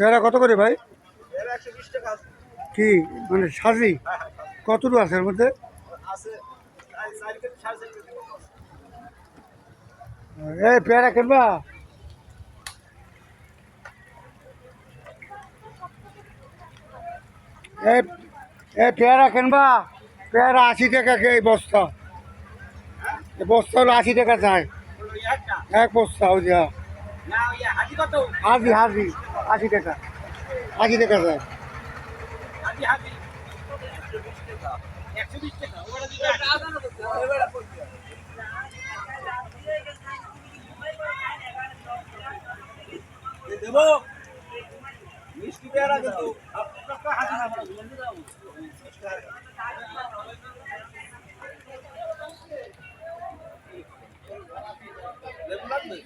পেয়ারা কত করে ভাই? 120 টাকা কি মানে সাজি কতটুকু আছে এর মধ্যে? আছে। এই পেয়ারা কিনবা? এই এই পেয়ারা কিনবা? পেয়ারা 80 টাকা এই বস্তা। এই বস্তা হলো 80 টাকা চাই এক বস্তা। ওই যে হাজি হাজি 80 টাকা, 80 টাকা চাই। দেবো মিষ্টি পেয়ারা কিন্তু লেবু লাগবে।